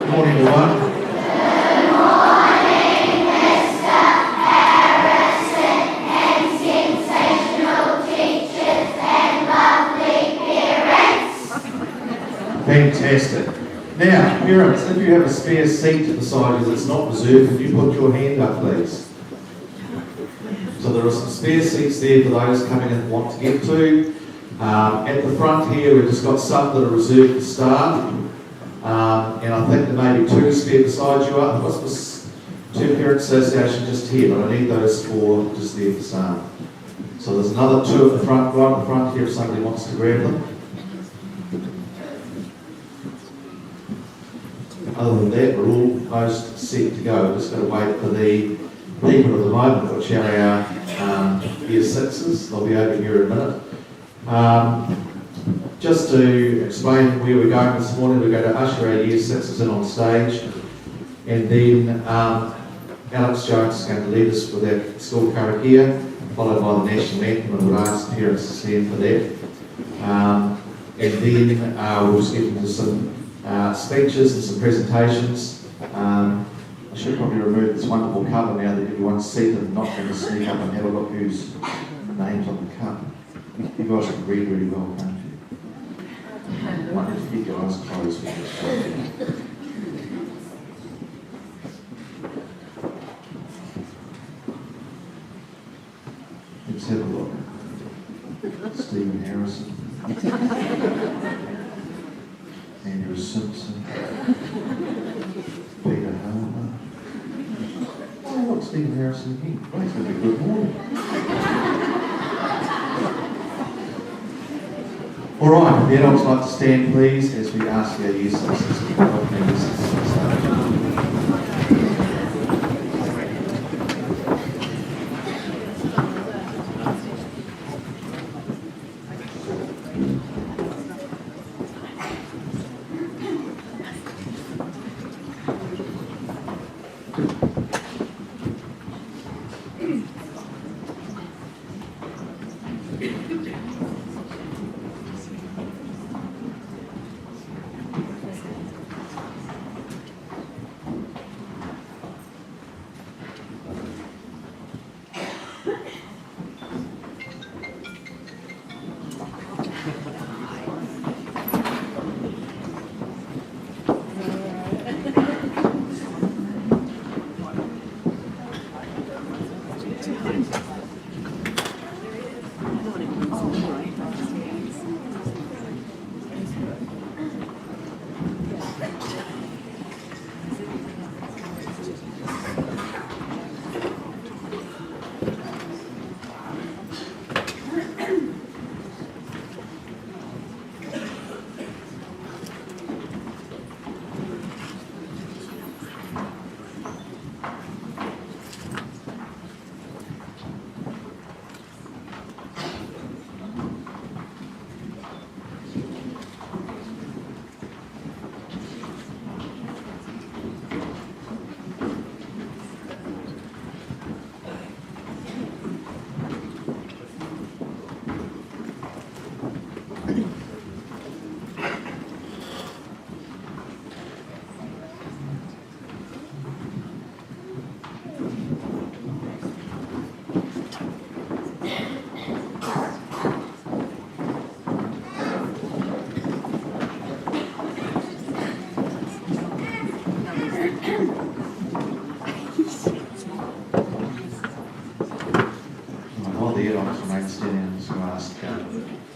Good morning, everyone. Fantastic. Now, parents, if you have a spare seat beside you that's not reserved, could you put your hand up, please? So there are some spare seats there for those coming in and want to get to. At the front here, we've just got some that are reserved for staff. And I think there may be two spare beside you. What's this? Two Parent Association just here, but I need those four just there for staff. So there's another two at the front, right at the front here if somebody wants to grab them. Other than that, we're almost set to go. We're just going to wait for the people at the moment, which are our Year 6s. They'll be over here in a minute. Just to explain where we're going this morning, we're going to usher our Year 6s in on stage, and then Alex Jones is going to lead us with our school karakia, followed by the national anthem, and we'll ask parents to stand for that. And then we'll just get into some speeches and some presentations. I should probably remove this wonderful cover now that everyone's seated and not going to sneak up and have a look whose name's on the cup. You guys can read really well, can't you? You might have to keep your eyes closed for this. Let's have a look. Stephen Harrison. Andrew Simpson, Peter Harper. Oh, look, Stephen Harrison again. Oh, it's going to be a good morning. All right, the adults like to stand, please, as we ask our Year 6s to help members to start.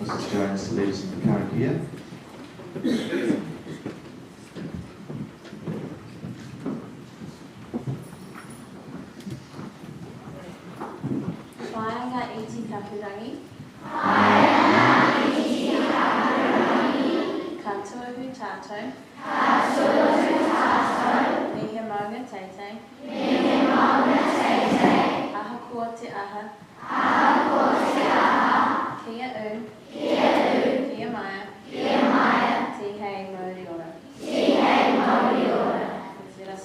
Mrs. Jones to lead us in the current year.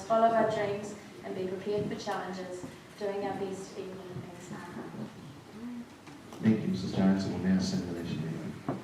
Follow our dreams and be prepared for challenges, doing our best to be mean and smart. Thank you, Mrs. Jones, and we'll now sing the national anthem.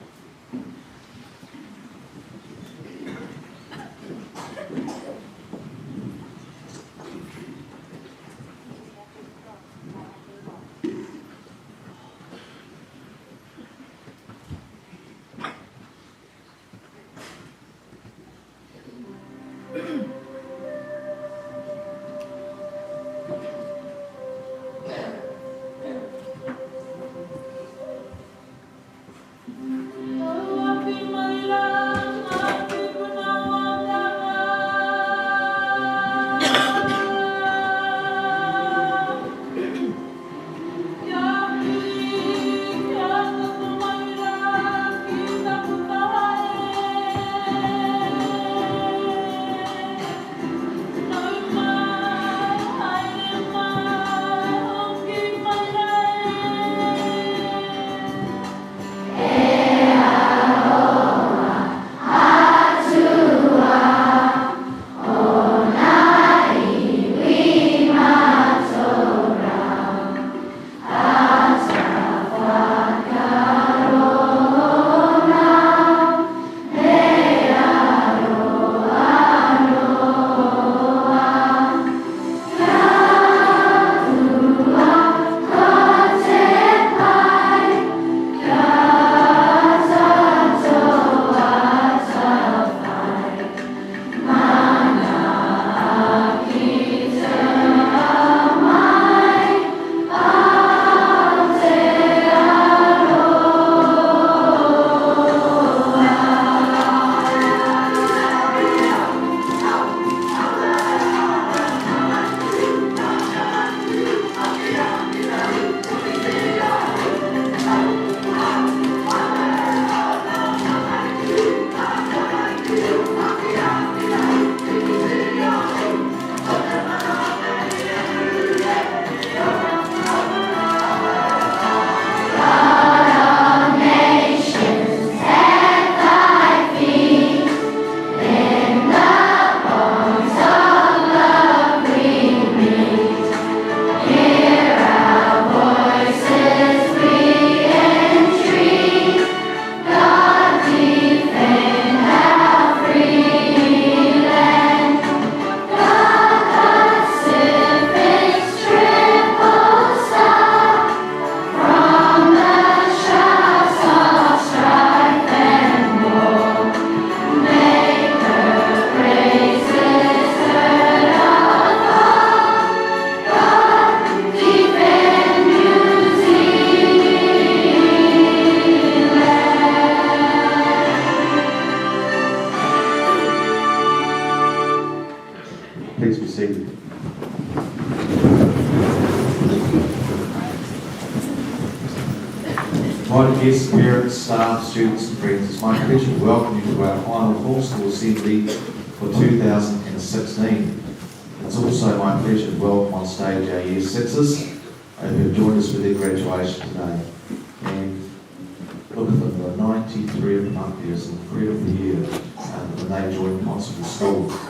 Please be seated. My guests, parents, staff, students and friends, it's my pleasure to welcome you to our final full school assembly for 2016. It's also my pleasure to welcome on stage our Year 6s who have joined us for their graduation today. And look at them, there are 93 of them up there. It's an incredible year when they joined Cotswold School.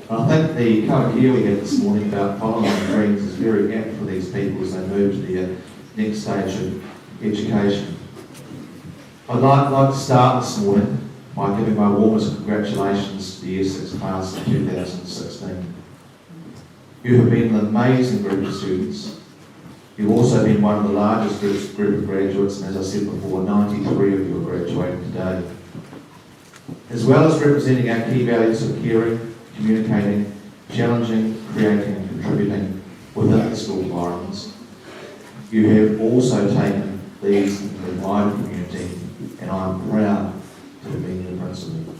And I think the cover here we had this morning about following dreams is very apt for these people as they move to their next stage of education. I'd like to start this morning by giving my warmest congratulations to the Year 6 class of 2016. You have been an amazing group of students. You've also been one of the largest group of graduates, and as I said before, 93 of you are graduating today. As well as representing our key values of caring, communicating, challenging, creating and contributing within the school environments, you have also taken these into the wider community, and I'm proud to have been your principal.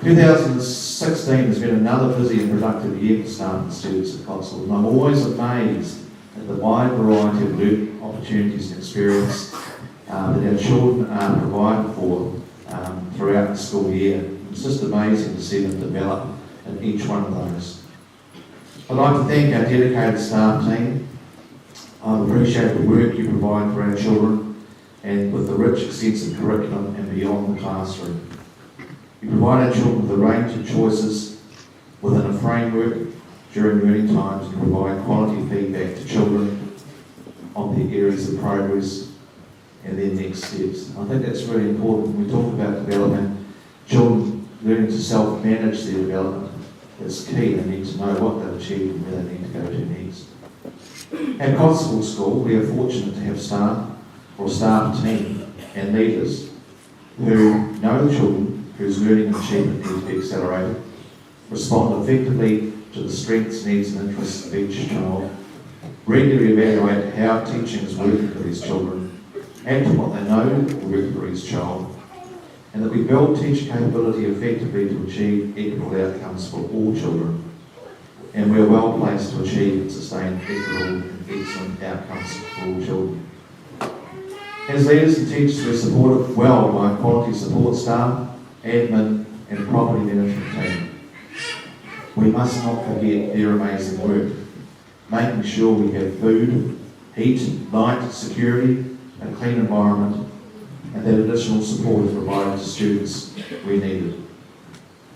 2016 has been another busy and productive year for staff and students at Cotswold, and I'm always amazed at the wide variety of learning opportunities and experience that our children are provided for throughout the school year. It's just amazing to see them develop in each one of those. I'd like to thank our dedicated staff team. I appreciate the work you provide for our children and with the rich, extensive curriculum and beyond the classroom. You provide our children with a range of choices within a framework during learning times and provide quality feedback to children on their areas of progress and their next steps. I think that's really important. When we talk about development, children learning to self-manage their development is key. They need to know what they've achieved and where they need to go to next. At Cotswold School, we are fortunate to have staff team and leaders who know the children whose learning and achievement need to be accelerated, respond effectively to the strengths, needs and interests of each child, regularly evaluate how teaching is working for these children, act on what they know will work for each child, and that we build teacher capability effectively to achieve equitable outcomes for all children. And we are well placed to achieve and sustain equitable and excellent outcomes for all children. As leaders and teachers, we're supported well by quality support staff, admin and property management team. We must not forget their amazing work, making sure we have food, heat, light, security, a clean environment, and that additional support is provided to students where needed.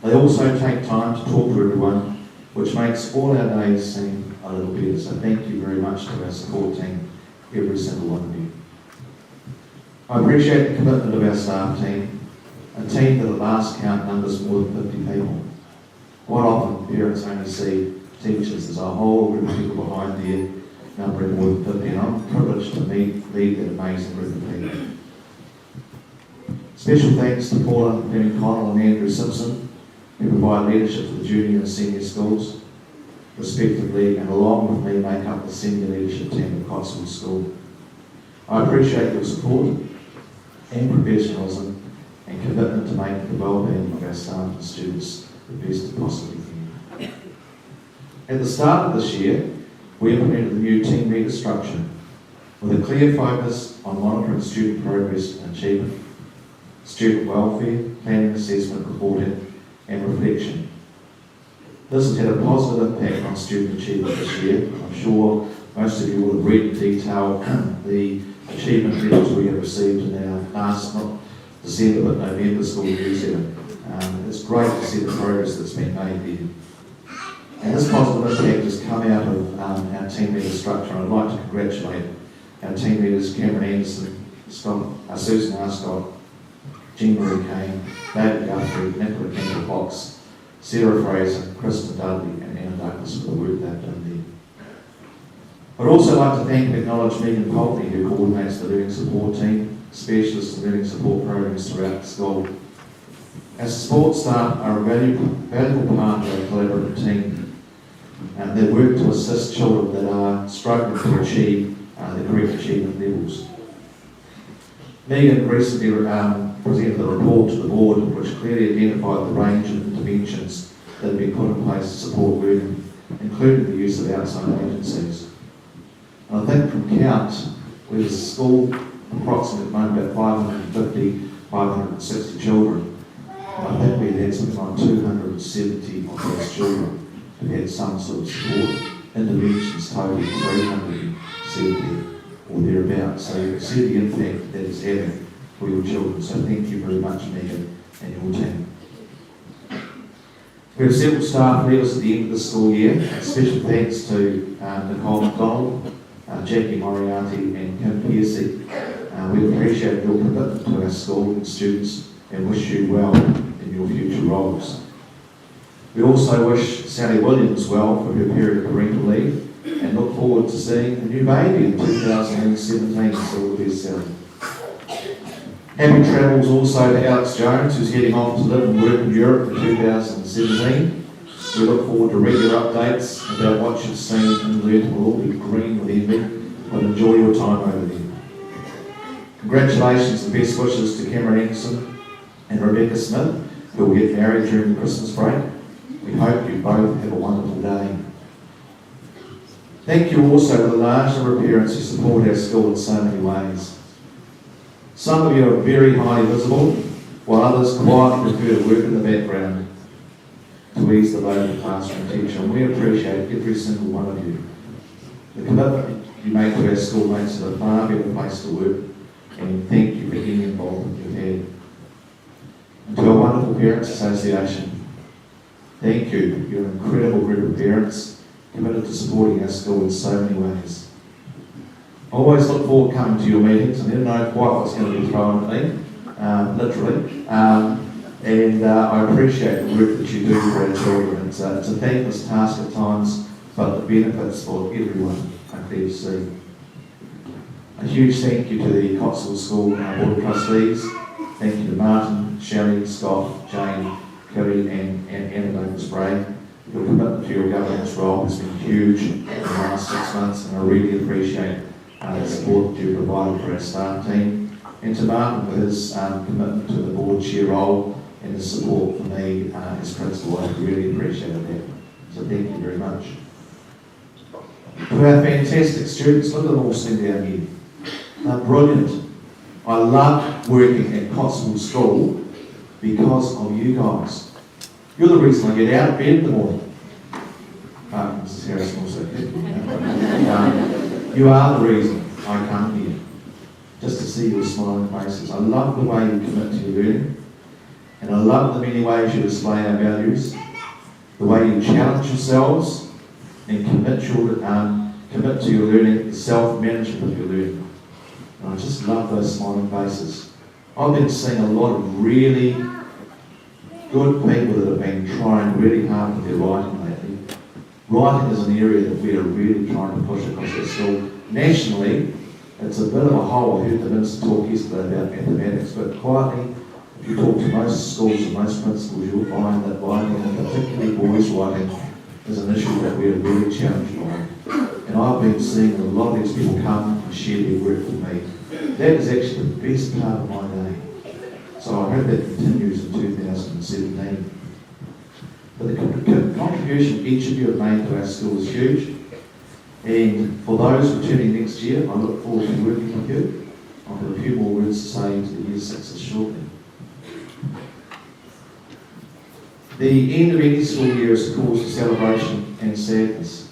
They also take time to talk to everyone, which makes all our days seem a little better. So thank you very much to our support team, every single one of you. I appreciate the commitment of our staff team, a team that at last count numbers more than 50 people. Quite often parents only see teachers. There's a whole group of people behind there numbering more than 50, and I'm privileged to lead that amazing group of people. Special thanks to Paula Penny-Connell and Andrew Simpson, who provide leadership to the junior and senior schools, respectively, and along with me make up the senior leadership team at Cotswold School. I appreciate your support and professionalism and commitment to making the well-being of our staff and students the best it possibly can. At the start of this year, we implemented the new team leader structure with a clear focus on monitoring student progress and achievement, student welfare, planning, assessment, reporting and reflection. This has had a positive impact on student achievement this year. I'm sure most of you will have read in detail the achievement levels we have received in our last, not December but November school newsletter. It's great to see the progress that's been made there. And this positive impact has come out of our team leader structure. I'd like to congratulate our team leaders, Cameron Anderson, Susan Arscott, Jean Marie Kane, David Guthrie, Nicola Kendall-Fox, Sarah Fraser, Kristen Dudley and Anna Douglas for the work they've done there. I'd also like to thank and acknowledge Megan Poltney, who coordinates the learning support team, specialists in learning support programs throughout the school. Our support staff are a valuable part of our collaborative team, and they work to assist children that are struggling to achieve the correct achievement levels. Megan recently presented a report to the board which clearly identified the range of interventions that have been put in place to support learning, including the use of outside agencies. And I think from count, with the school approximately about 550, 560 children, I think we had something like 270 of those children who had some sort of support. Interventions totaling 370 or thereabouts. So you can see the impact that it's having for your children. So thank you very much, Megan, and your team. We have several staff leavers at the end of the school year. Special thanks to Nicole McDonald, Jackie Moriarty and Kim Piercy. We appreciate your commitment to our school and students and wish you well in your future roles. We also wish Sally Williams well for her period of parental leave and look forward to seeing a new baby in 2017. So all the best, Sally. Happy travels also to Alex Jones, who's heading on to live and work in Europe in 2017. We look forward to regular updates about what you've seen and learned. We'll all be green with envy, but enjoy your time over there. Congratulations and best wishes to Cameron Anderson and Rebecca Smith, who will get married during the Christmas break. We hope you both have a wonderful day. Thank you also to the large number of parents who support our school in so many ways. Some of you are very highly visible, while others quietly prefer to work in the background to ease the load of the classroom teacher, and we appreciate every single one of you. The commitment you make to our school makes it a far better place to work, and thank you for any involvement you've had. And to our wonderful Parents Association, thank you. You're an incredible group of parents committed to supporting our school in so many ways. I always look forward to coming to your meetings. I never know quite what's going to be thrown at me, literally. And I appreciate the work that you do for our children. It's a thankless task at times, but the benefits for everyone are clear to see. A huge thank you to the Cotswold School Board of Trustees. Thank you to Martin, Shelley, Scott, Jane, Kerry and Anna Davis-Bray. Your commitment to your governance role has been huge in the last 6 months, and I really appreciate the support that you provided for our staff team. And to Martin for his commitment to the board chair role and his support for me as principal. I really appreciated that. So thank you very much. To our fantastic students, look at them all sitting down here. They're brilliant. I love working at Cotswold School because of you guys. You're the reason I get out of bed in the morning. Mrs. Harrison also. You are the reason I come here, just to see your smiling faces. I love the way you commit to your learning, and I love the many ways you display our values, the way you challenge yourselves and commit to your learning, the self-management of your learning. And I just love those smiling faces. I've been seeing a lot of really good people that have been trying really hard with their writing lately. Writing is an area that we are really trying to push across our school. Nationally, it's a bit of a hole. I heard the minister talk yesterday about mathematics, but quietly, if you talk to most schools and most principals, you'll find that writing, and particularly boys' writing, is an issue that we are really challenged by. And I've been seeing a lot of these people come and share their work with me. That is actually the best part of my day. So I hope that continues in 2017. But the contribution each of you have made to our school is huge. And for those returning next year, I look forward to working with you. I've got a few more words to say to the Year 6s shortly. The end of any school year is a cause for celebration and sadness.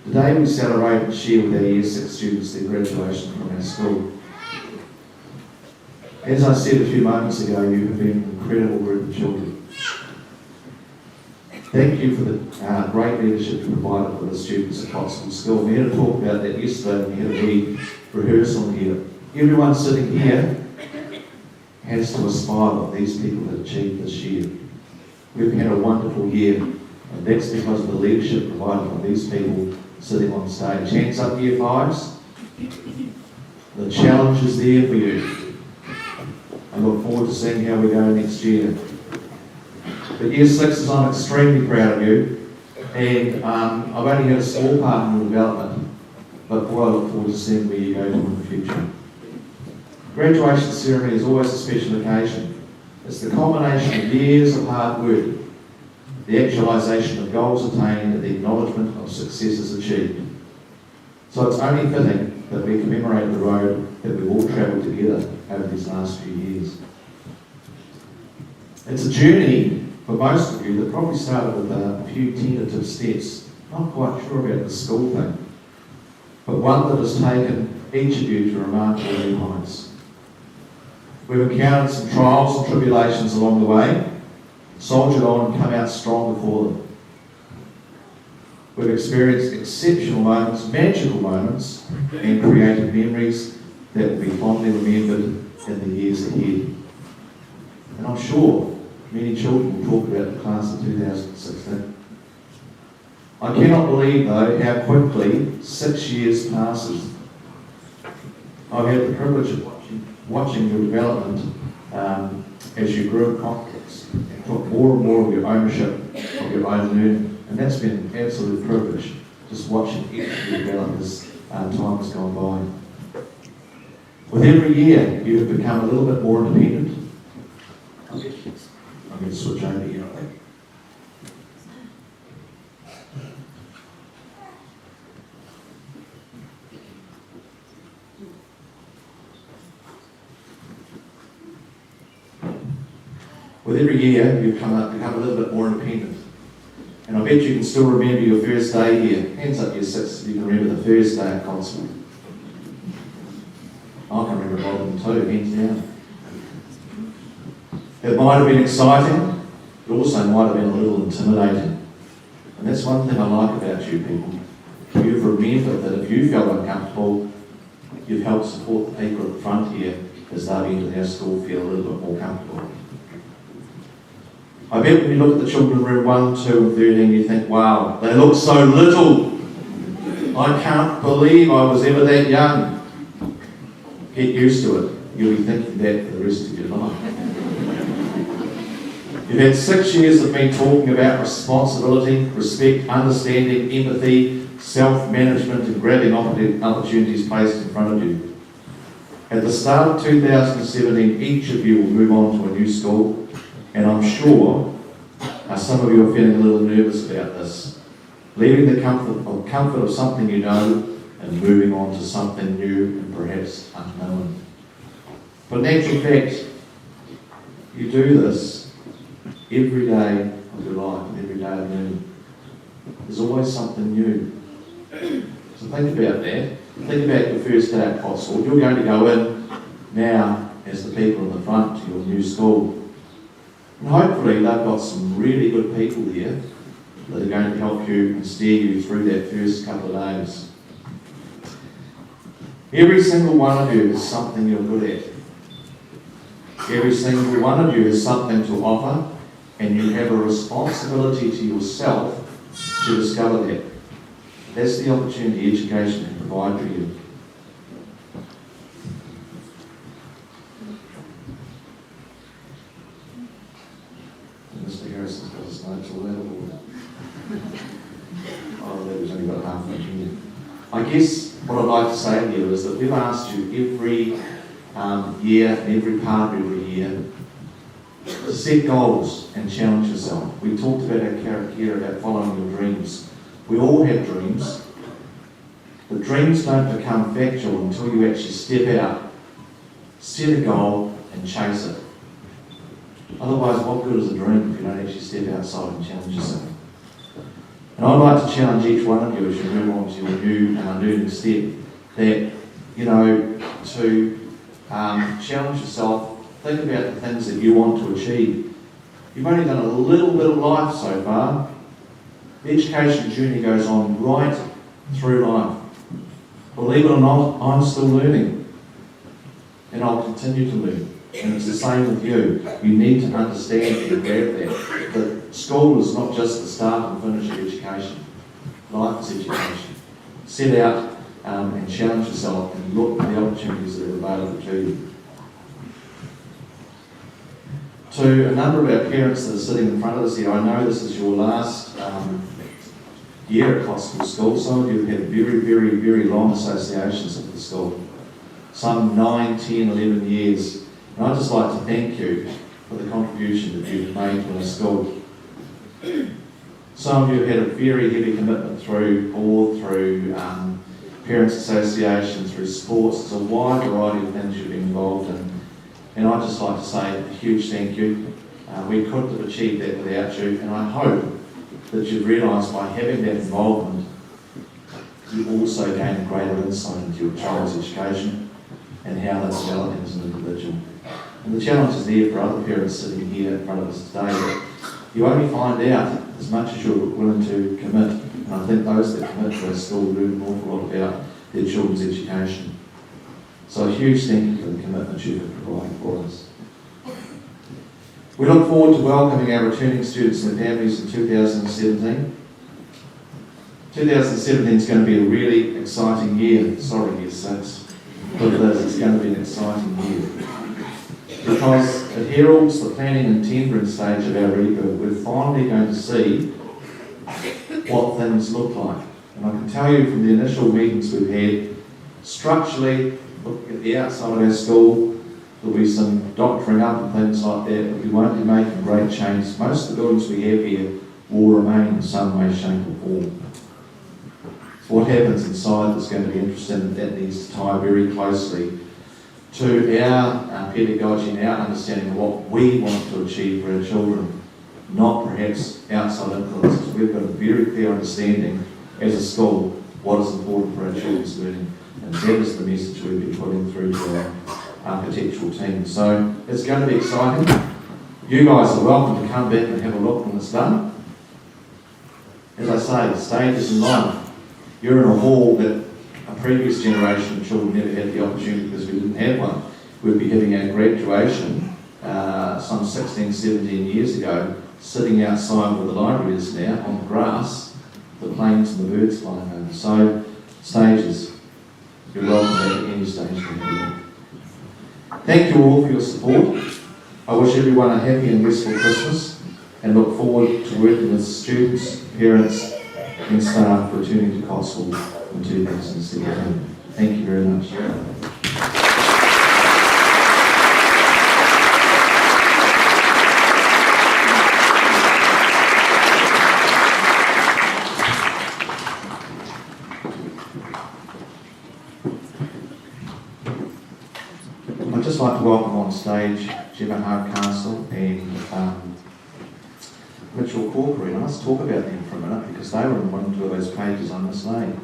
Today we celebrate and share with our Year 6 students their graduation from our school. As I said a few moments ago, you have been an incredible group of children. Thank you for the great leadership you provided for the students at Cotswold School. We had a talk about that yesterday when we had a wee rehearsal here. Everyone sitting here has to aspire what these people have achieved this year. We've had a wonderful year, and that's because of the leadership provided by these people sitting on stage. Hands up, Year 5s. The challenge is there for you. I look forward to seeing how we go next year. But Year 6s, I'm extremely proud of you, and I've only had a small part in your development, but boy, I look forward to seeing where you go to in the future. Graduation ceremony is always a special occasion. It's the culmination of years of hard work the actualisation of goals attained, and the acknowledgement of successes achieved. So it's only fitting that we commemorate the road that we've all travelled together over these last few years. It's a journey for most of you that probably started with a few tentative steps. Not quite sure about the school thing, but one that has taken each of you to remarkable new heights. We've encountered some trials and tribulations along the way, soldiered on and come out stronger for them. We've experienced exceptional moments, magical moments, and created memories that will be fondly remembered in the years ahead. And I'm sure many children will talk about the class of 2016. I cannot believe, though, how quickly 6 years passes. I've had the privilege of watching your development as you grew in confidence and took more and more of your ownership of your own learning. And that's been an absolute privilege, just watching each of you develop as time has gone by. With every year, you have become a little bit more independent. I'm going to switch over here, I think. With every year, you've become a little bit more independent. And I bet you can still remember your first day here. Hands up, your six, if you can remember the first day at Cotswold. I can remember a lot of them too, hands down. It might have been exciting, but also might have been a little intimidating. And that's one thing I like about you people. You've remembered that if you felt uncomfortable, you've helped support the people at the front here as they've entered our school feel a little bit more comfortable. I bet when you look at the children in room 1, 2 and 13, you think, wow, they look so little. I can't believe I was ever that young. Get used to it. You'll be thinking that for the rest of your life. You've had 6 years of me talking about responsibility, respect, understanding, empathy, self-management and grabbing opportunities placed in front of you. At the start of 2017, each of you will move on to a new school. And I'm sure some of you are feeling a little nervous about this. Leaving the comfort of something you know and moving on to something new and perhaps unknown. But in actual fact, you do this every day of your life and every day of learning. There's always something new. So think about that. Think about your first day at Cotswold. You're going to go in now as the people in the front to your new school. And hopefully they've got some really good people there that are going to help you and steer you through that first couple of days. Every single one of you has something you're good at. Every single one of you has something to offer, and you have a responsibility to yourself to discover that. That's the opportunity education can provide for you. Mr. Harrison's got his notes all available. Oh, that was only about half an inch. I guess what I'd like to say here is that we've asked you every year, every part of every year, to set goals and challenge yourself. We talked about our character here about following your dreams. We all have dreams. The dreams don't become factual until you actually step out, set a goal and chase it. Otherwise, what good is a dream if you don't actually step outside and challenge yourself? And I'd like to challenge each one of you as you move on to your new learning step, that, to challenge yourself, think about the things that you want to achieve. You've only done a little bit of life so far. The education journey goes on right through life. Believe it or not, I'm still learning, and I'll continue to learn. And it's the same with you. You need to understand and grab that school is not just the start and finish of education. Life is education. Set out and challenge yourself and look at the opportunities that are available to you. To a number of our parents that are sitting in front of us here, I know this is your last year at Cotswold School. Some of you have had very, very, very long associations with the school. Some 9, 10, 11 years. And I'd just like to thank you for the contribution that you've made to our school. Some of you have had a very heavy commitment through board, through parents associations, through sports. There's a wide variety of things you've been involved in. And I'd just like to say a huge thank you. We couldn't have achieved that without you, and I hope that you've realised by having that involvement, you also gain a greater insight into your child's education and how they're developing as an individual. And the challenge is there for other parents sitting here in front of us today, that you only find out as much as you're willing to commit. And I think those that commit to our school learn an awful lot about their children's education. So a huge thank you for the commitment you've been providing for us. We look forward to welcoming our returning students and their families in 2017. 2017 is going to be a really exciting year. Sorry, year 6. But it is. It's going to be an exciting year. Because it heralds the planning and tendering stage of our rebuild. We're finally going to see what things look like. And I can tell you from the initial meetings we've had, structurally, looking at the outside of our school, there'll be some doctoring up and things like that, but we won't be making great changes. Most of the buildings we have here will remain in some way, shape or form. So what happens inside is going to be interesting, and that needs to tie very closely to our pedagogy and our understanding of what we want to achieve for our children, not perhaps outside influences. We've got a very clear understanding as a school what is important for our children's learning, and that is the message we've been putting through to our architectural team. So it's going to be exciting. You guys are welcome to come back and have a look when it's done. As I say, the stages in life. You're in a hall that a previous generation of children never had the opportunity because we didn't have one. We'll be having our graduation some 16, 17 years ago, sitting outside where the library is now on the grass, the planes and the birds flying over. So, stages. You're welcome at any stage. Thank you all for your support. I wish everyone a happy and restful Christmas and look forward to working with students, parents and staff returning to Cotswold in 2017. Thank you very much. I'd just like to welcome on stage Gemma Hardcastle and Mitchell Corkery. And I must talk about them for a minute because they were in one or two of those pages on this name.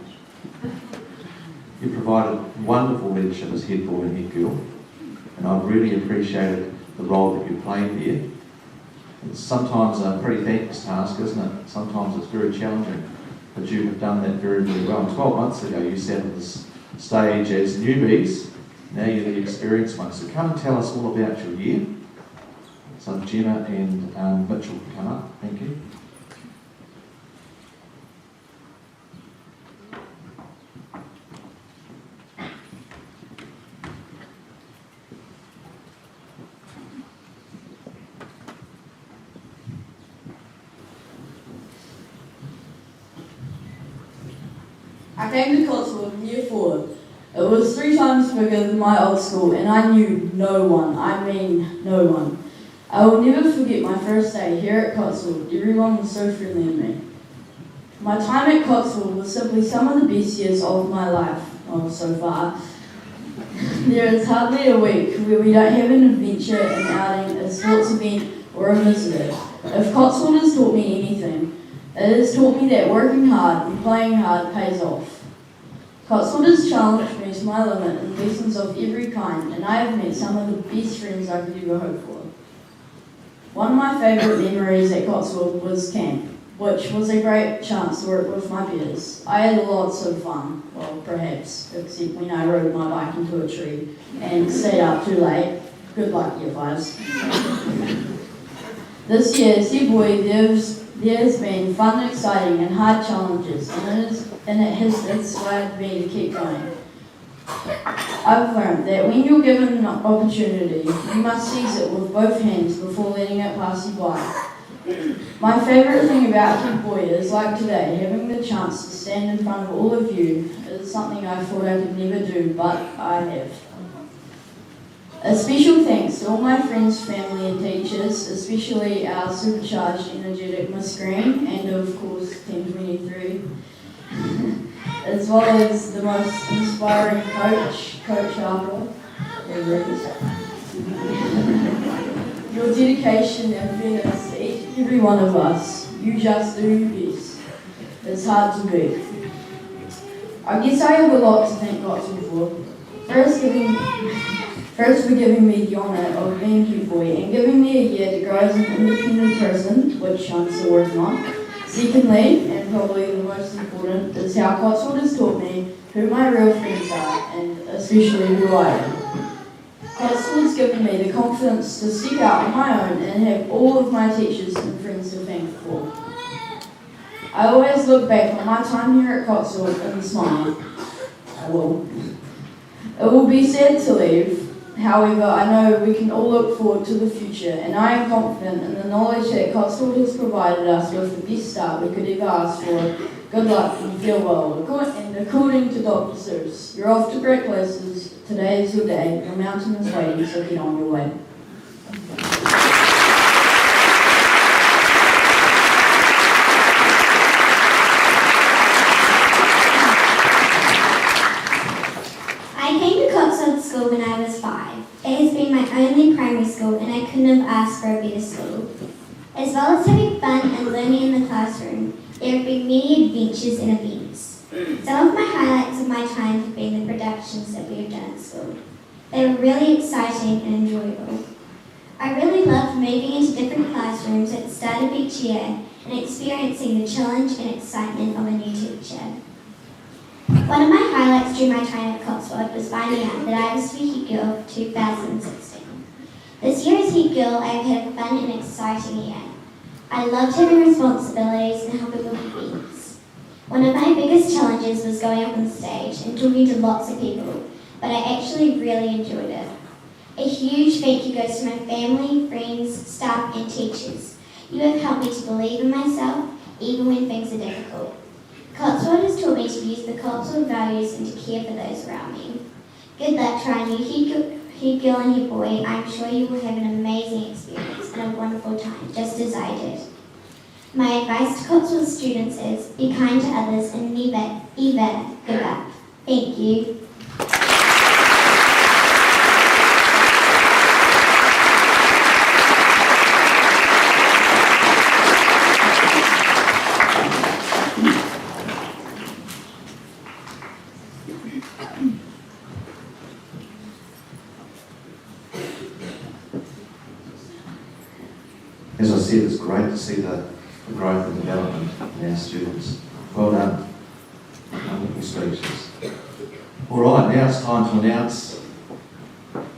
You provided wonderful leadership as head boy and head girl, and I've really appreciated the role that you played there. It's sometimes a pretty thankless task, isn't it? Sometimes it's very challenging, but you have done that very, very well. 12 months ago you sat on this stage as newbies. Now you're the experienced ones. So come and tell us all about your year. So Gemma and Mitchell can come up. Thank you. I came to Cotswold in year 4. It was 3 times bigger than my old school, and I knew no one. I mean, no one. I will never forget my first day here at Cotswold. Everyone was so friendly to me. My time at Cotswold was simply some of the best years of my life, so far. There is hardly a week where we don't have an adventure, an outing, a sports event, or a visitor. If Cotswold has taught me anything, it has taught me that working hard and playing hard pays off. Cotswold has challenged me to my limit in lessons of every kind, and I have met some of the best friends I could ever hope for. One of my favourite memories at Cotswold was camp, which was a great chance to work with my peers. I had lots of fun, well, perhaps, except when I rode my bike into a tree and stayed up too late. Good luck, year 5s. This year, as head boy, there has been fun, exciting and hard challenges, and it has inspired me to keep going. I've learned that when you're given an opportunity, you must seize it with both hands before letting it pass you by. My favourite thing about head boy is, like today, having the chance to stand in front of all of you is something I thought I could never do, but I have. A special thanks to all my friends, family and teachers, especially our supercharged, energetic Miss Green and of course 1023, as well as the most inspiring coach, Coach Harper. Your dedication and fairness to every one of us, you just do your best. It's hard to beat. I guess I have a lot to thank Cotswold for. First for giving me the honour of being head boy and giving me a year to grow as an independent person, which I'm still working on. Secondly, and probably the most important, is how Cotswold has taught me who my real friends are and especially who I am. Cotswold's given me the confidence to seek out on my own and have all of my teachers and friends to thank for. I always look back on my time here at Cotswold and smile. I will. It will be sad to leave. However, I know we can all look forward to the future, and I am confident in the knowledge that Cotswold has provided us with the best start we could ever ask for. Good luck and feel well. And according to Dr. Seuss, you're off to great places. Today is your day. Your mountain is waiting, so get on your way. I came to Cotswold School when I was 5. It has been my only primary school and I couldn't have asked for a better school. As well as having fun and learning in the classroom, there have been many adventures and events. Some of my highlights of my time have been the productions that we have done at school. They were really exciting and enjoyable. I really loved moving into different classrooms at the start of each year and experiencing the challenge and excitement of a new teacher. One of my highlights during my time at Cotswold was finding out that I was to be head girl for 2016. This year as head girl, I have had a fun and exciting year. I loved having responsibilities and helping with events. One of my biggest challenges was going up on stage and talking to lots of people, but I actually really enjoyed it. A huge thank you goes to my family, friends, staff and teachers. You have helped me to believe in myself, even when things are difficult. Cotswold has taught me to use the Cotswold values and to care for those around me. Good luck trying new head girl and head boy. I'm sure you will have an amazing experience and a wonderful time, just as I did. My advice to Cotswold students is, be kind to others and never, ever give up. Thank you. As I said, it's great to see the growth and development in our students. Well done. Wonderful speeches. All right, now it's time to announce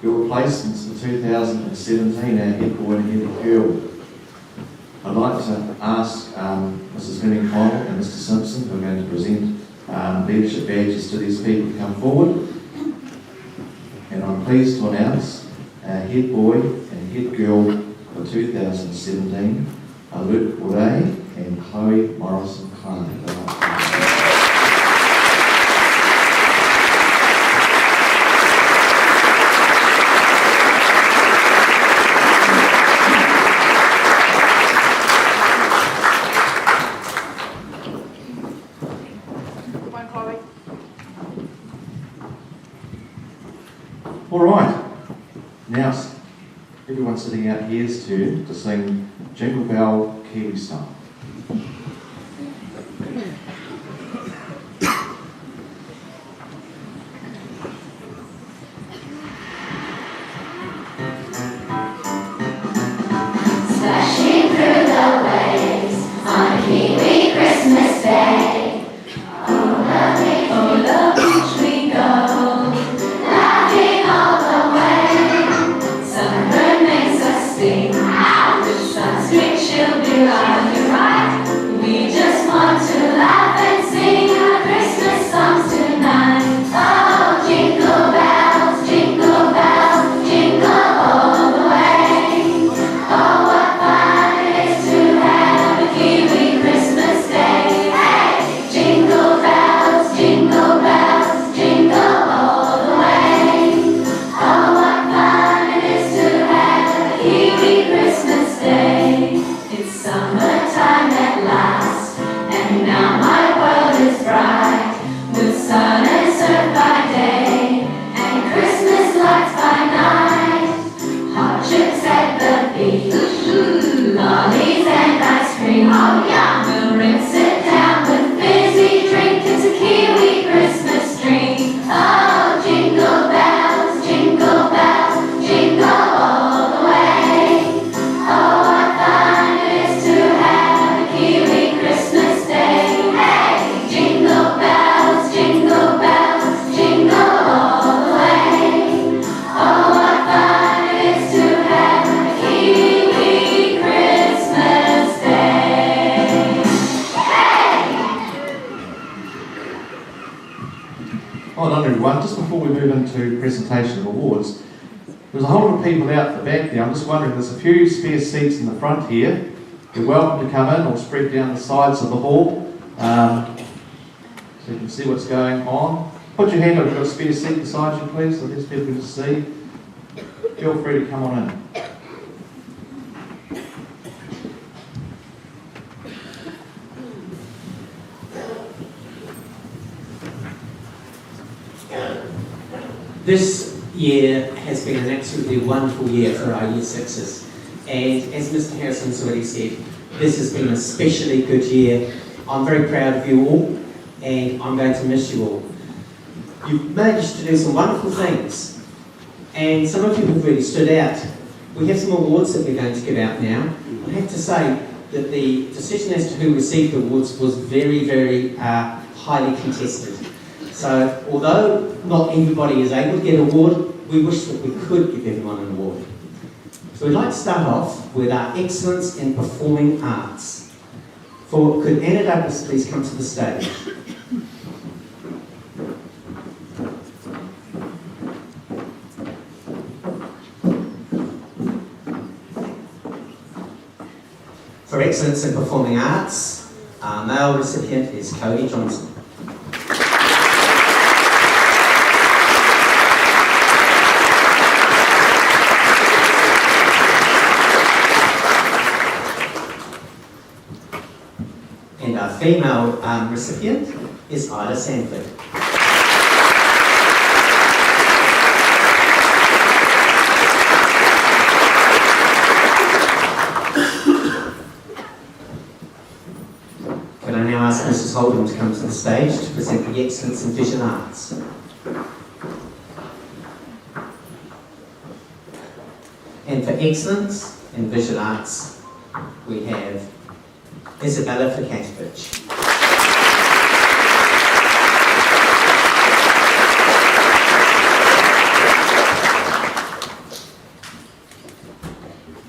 your replacements for 2017, our head boy and head girl. I'd like to ask Mrs. Vinnie Connell and Mr. Simpson, who are going to present leadership badges to these people, to come forward. And I'm pleased to announce our head boy and head girl for 2017 are Luke Boudet and Chloe Morrison Clark. All right, now everyone sitting out here's turn to sing Jingle Bell Kiwi Style. Splashing through the waves on a Kiwi Christmas day. On the beach we go, laughing all the way. Sunburn makes us sting, the sun's rich, she'll be on your Hold on everyone, just before we move into presentation of awards, there's a whole lot of people out the back there. I'm just wondering, there's a few spare seats in the front here. You're welcome to come in or spread down the sides of the hall so you can see what's going on. Put your hand up if you've got a spare seat beside you, please, so there's people to see. Feel free to come on in. This year has been an absolutely wonderful year for our Year 6s, and as Mr Harrison's already said, this has been an especially good year. I'm very proud of you all, and I'm going to miss you all. You've managed to do some wonderful things, and some of you have really stood out. We have some awards that we're going to give out now. I have to say that the decision as to who received the awards was very, very highly contested. So, although not everybody is able to get an award, we wish that we could give everyone an award. So we'd like to start off with our Excellence in Performing Arts. Could Anna Douglas please come to the stage? For Excellence in Performing Arts, our male recipient is Cody Johnson. And our female recipient is Ida Sanford. Can I now ask Mrs Holden to come to the stage to present the Excellence in Visual Arts? And for Excellence in Visual Arts, we have Isabella Fakatovich.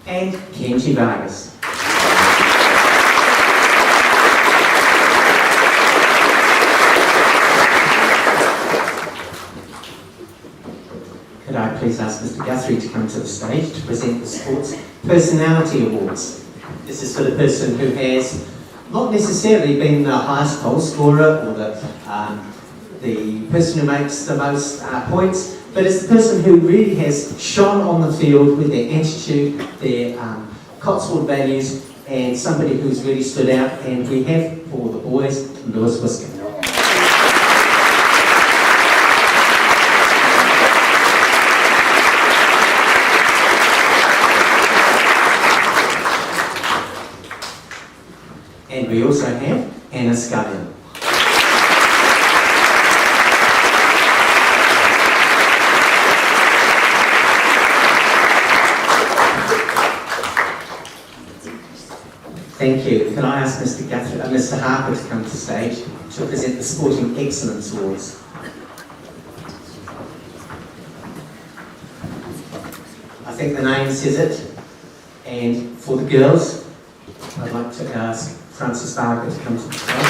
And Kenji Vargas. Could I please ask Mr Guthrie to come to the stage to present the Sports Personality Awards? This is for the person who has not necessarily been the highest goal scorer or the person who makes the most points, but it's the person who really has shone on the field with their attitude, their Cotswold values, and somebody who's really stood out. And we have, for the boys, Lewis Whisker. And we also have Anna Scullion. Thank you. Can I ask Mr Harper to come to the stage to present the Sporting Excellence Awards? I think the name says it. And for the girls, I'd like to ask Frances Barker to come to the stage.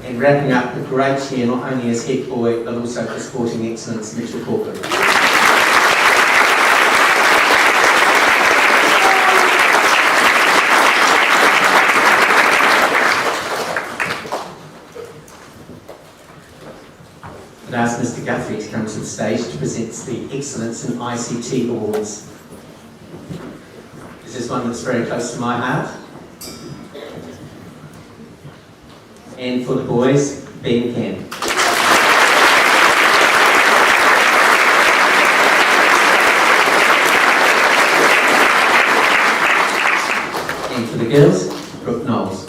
And wrapping up the great year, not only as head boy, but also for Sporting Excellence, Mitchell Corcoran. I'd ask Mr Guthrie to come to the stage to present the Excellence in ICT Awards. This is one that's very close to my heart. And for the boys, Ben Camp. And for the girls, Brooke Knowles.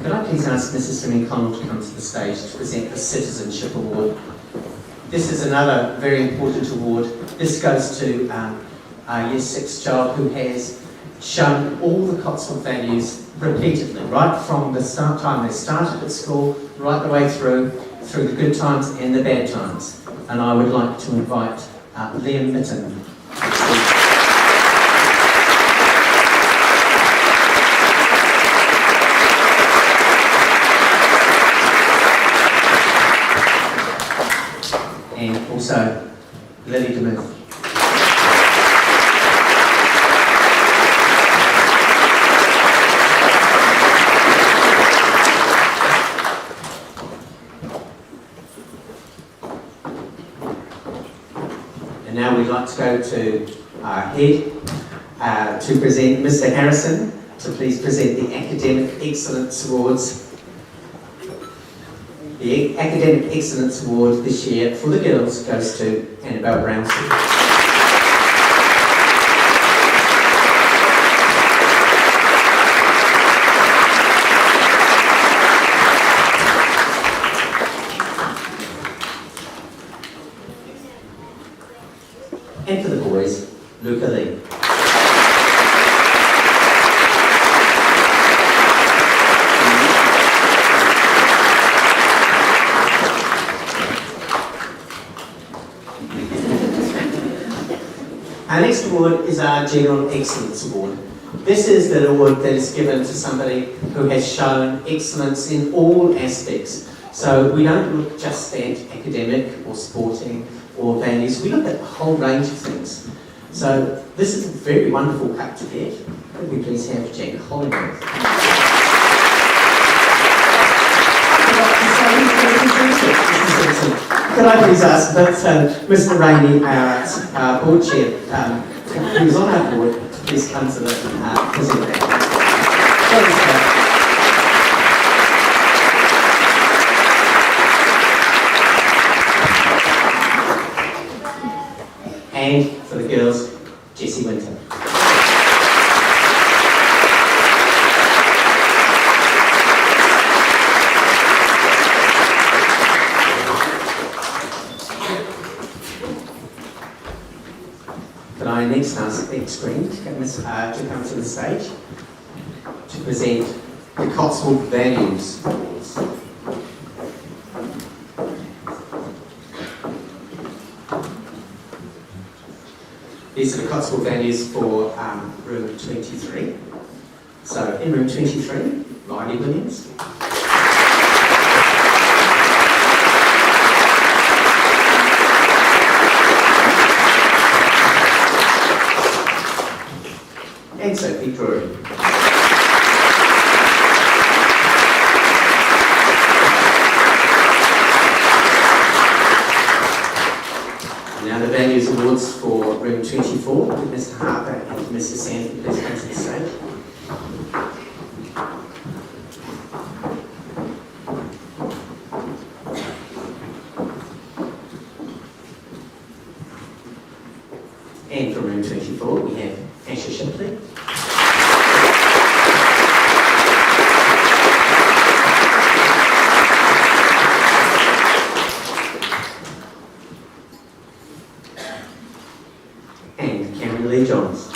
Could I please ask Mrs. Swimming Connell to come to the stage to present the Citizenship Award? This is another very important award. This goes to a Year 6 child who has shown all the Cotswold values repeatedly, right from the time they started at school, right the way through the good times and the bad times. And I would like to invite Liam Mitten. And also Lily DeMuth. And now we'd like to go to our head to present Mr. Harrison to please present the Academic Excellence Awards. The Academic Excellence Award this year for the girls goes to Annabelle Brownson. And for the boys, Luca Lee. Our next award is our General Excellence Award. This is the award that is given to somebody who has shown excellence in all aspects. So we don't look just at academic or sporting or values, we look at a whole range of things. So this is a very wonderful cup to get. Could we please have Jack Hollingworth? Could I please ask that Mr. Rainey, our board chair, who's on our board, please come to the presentation. And for the girls, Jessie Winter. Could I next ask Ed Screen to come to the stage to present the Cotswold Values Awards. These are the Cotswold values for room 23. So in room 23, Riley Williams. And Sophie Drury. Now the Values Awards for room 24 with Mr. Harper and Mrs. Sanford. Please come to the stage. And from room 24 we have Asher Shipley. And Cameron Lee Johns.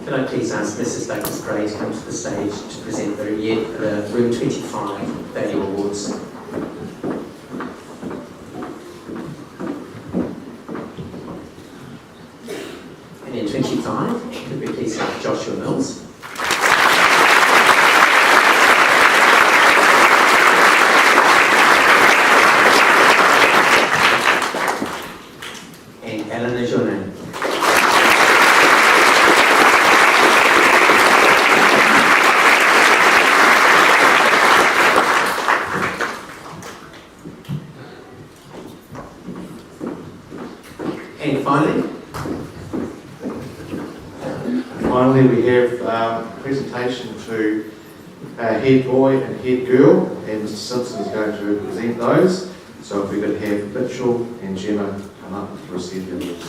Could I please ask Mrs. Douglas Gray to come to the stage to present the Room 25 Value Awards. And in 25, could we please have Joshua Mills. And Eleanor Journet. And finally we have a presentation to head boy and head girl, and Mr. Simpson is going to present those. So if we could have Mitchell and Gemma come up to receive their awards.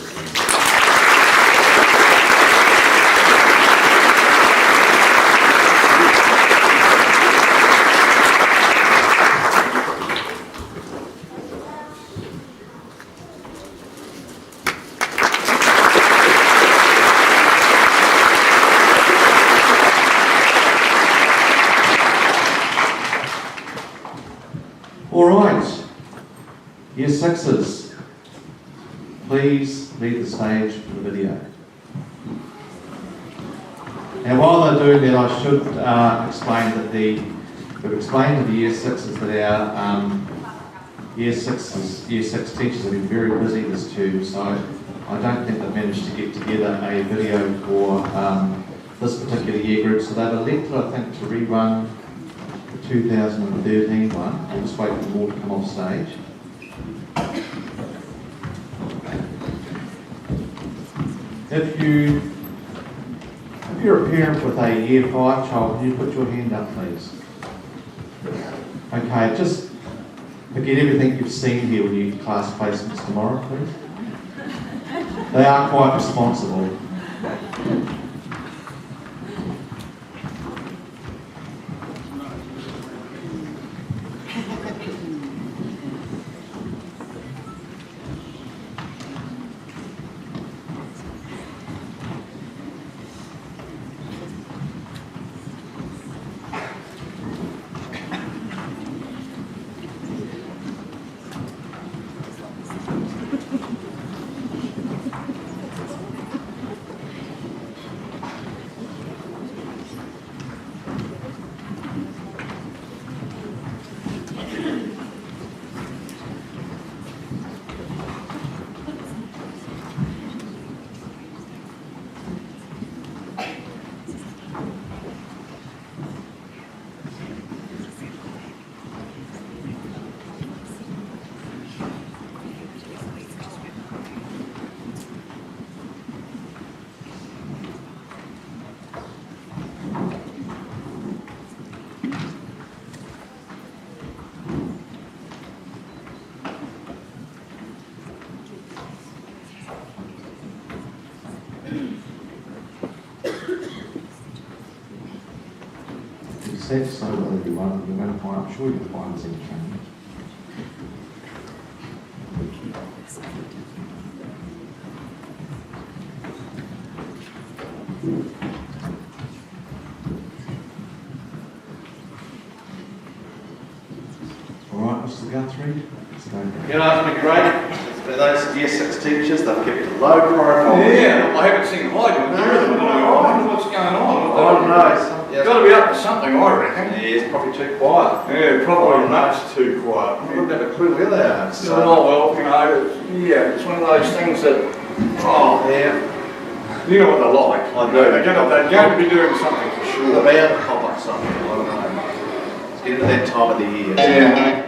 Year sixes, please leave the stage for the video. And while they're doing that, I should explain that we've explained to the year sixes that our year six teachers have been very busy this term, so I don't think they've managed to get together a video for this particular year group. So they've elected, I think, to rerun the 2013 one. We'll just wait for them all to come off stage. If you're a parent with a year 5 child, can you put your hand up, please? Okay, just forget everything you've seen here when you do class placements tomorrow, please. They are quite responsible. Said so well, everyone. You're going to find, I'm sure you'll find some change. All right, Mr. Guthrie. Let's go. You know, it's been great. For those year 6 teachers, they've kept a low profile. Yeah, I haven't seen Hyde. I wonder what's going on. I don't know. It's got to be up to something, I reckon. Yeah, it's probably too quiet. Yeah, probably much too quiet. I wouldn't have a clue where they are. So, well, you know, yeah, it's one of those things that, oh, Yeah. you know what they're like. I do. They're going to be doing something for sure. They're bound to pop up something. I don't know. It's getting to that time of the year. Yeah.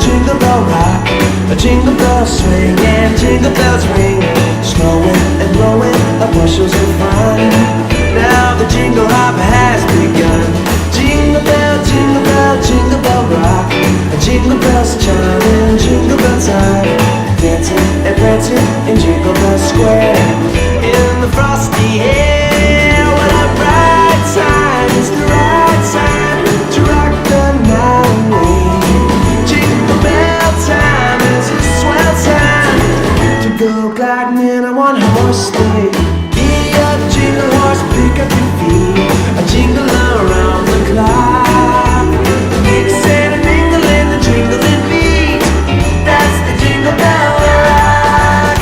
Jingle bell rock, a jingle bell swing and jingle bells ring, snowing and blowing up bushels of fun. Now the jingle hop has begun. Jingle bell rock, a jingle bells chiming, jingle bell time, dancing and prancing in Jingle Bell Square. In the frosty air, what a bright time! It's the right time to rock the night away. Jingle bell time is a swell time to go gliding in a one-horse sleigh. Giddy up, jingle horse, pick up your feet, a jingle around the clock. Mix and a mingle in the jingling beat. That's the jingle bell rock.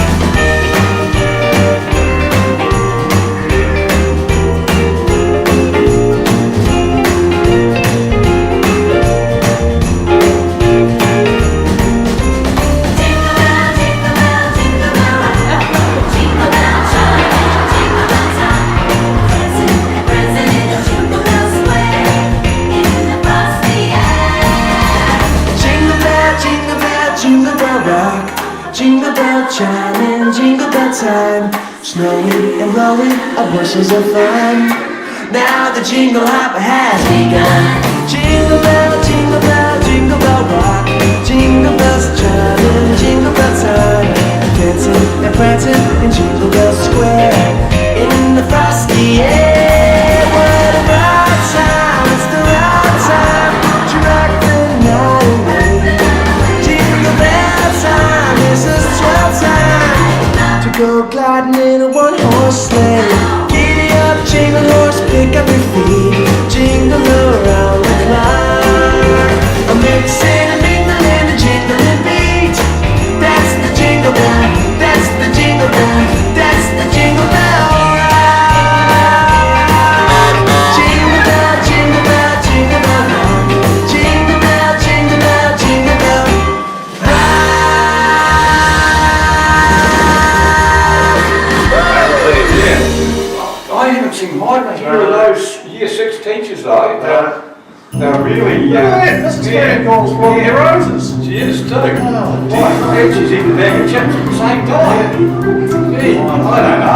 Jingle bell rock, jingle bell chime, jingle bell time, snowing and blowing up bushels of fun. Now the jingle hop has begun. Jingle bell rock, jingle bells chime, jingle bell time, dancing and prancing in Jingle Bell Square. In the frosty air, what a bright time! It's the right time to rock the night away. Jingle bell time is a swell time to go gliding in a one-horse sleigh. Giddy up, jingle horse, pick up your feet. really? This is Fairy God's Rock the Roses. She is too. Oh, Right, she's eating a bag of chips at the same time. Gee, I don't know.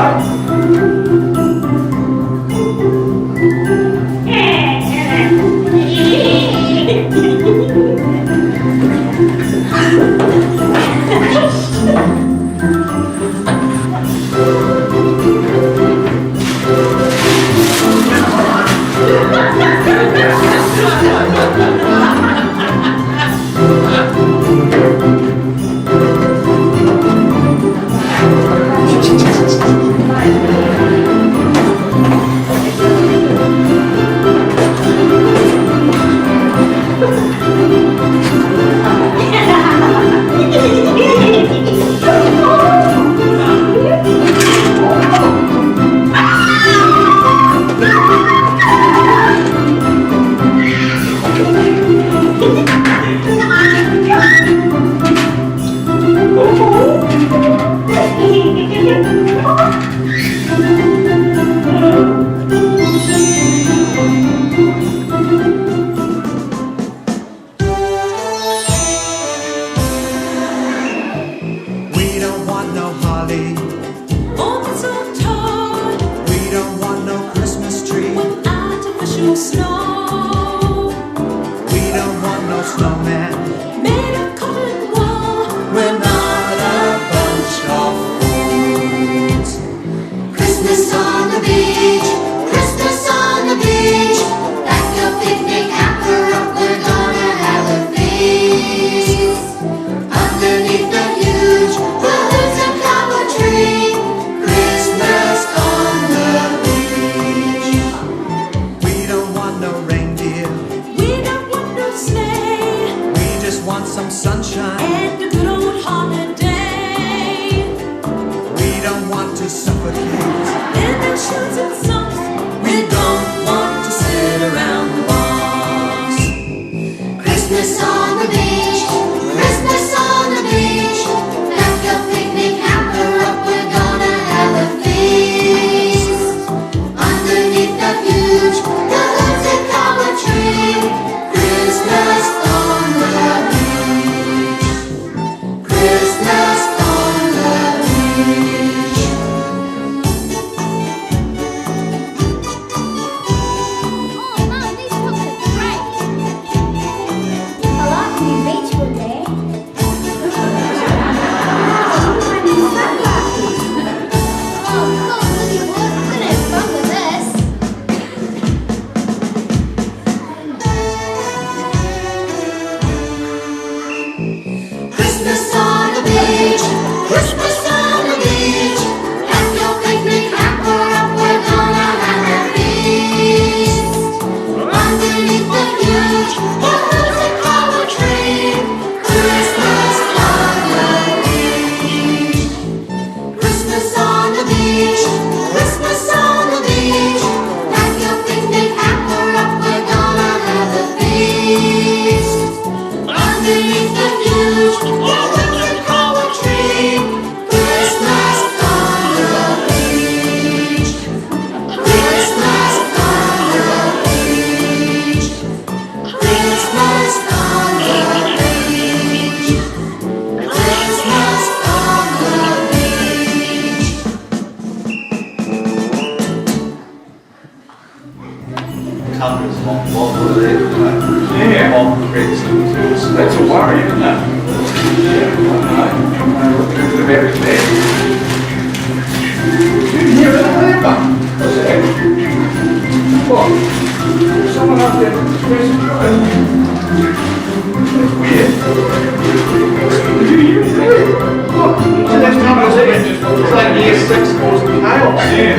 We don't want no holly. Oh, it's so tall. We don't want no Christmas tree. With artificial snow. We don't want no snowman. Made of cotton wool. We're not a bunch of fools. Christmas on the beach. Christmas on the beach. Pack your picnic hamper up. We're gonna have a feast. Underneath the huge balloons and flower tree. Christmas on the beach. We don't want no reindeer. We don't want no sleigh. We just want some sunshine. And a good old holiday. We don't want to suffocate. In their shoes and socks. We don't want to sit around the box. Christmas on the beach. Christmas on the beach. Pack your picnic hamper up. We're gonna have a feast. Underneath the huge balloons and flower tree. Christmas on the beach. Christmas on the beach. Oh, Mom, these books are great. I like the new beach one day. Oh, look at Wood. We're gonna have fun with this. Christmas on the beach, Christmas on the beach. Pack your picnic hamper up, we're gonna have a feast. Underneath the huge balloons and flower tree. Christmas on the beach. Christmas on the beach, Christmas on the beach. Pack your picnic hamper up, we're gonna have a feast. Underneath the huge balloons and flower tree. Christmas on the beach. Christmas on the beach. Christmas on the beach. Christmas on the beach. Colours long, long, Yeah. long, red, so That's a worry, isn't it? Yeah, I know. The very best. You hear it there, but what's that? What? Someone up there expressing joy. That's weird. You hear it there? Look, So that's not what it is. It's like year 6 causing chaos. yeah.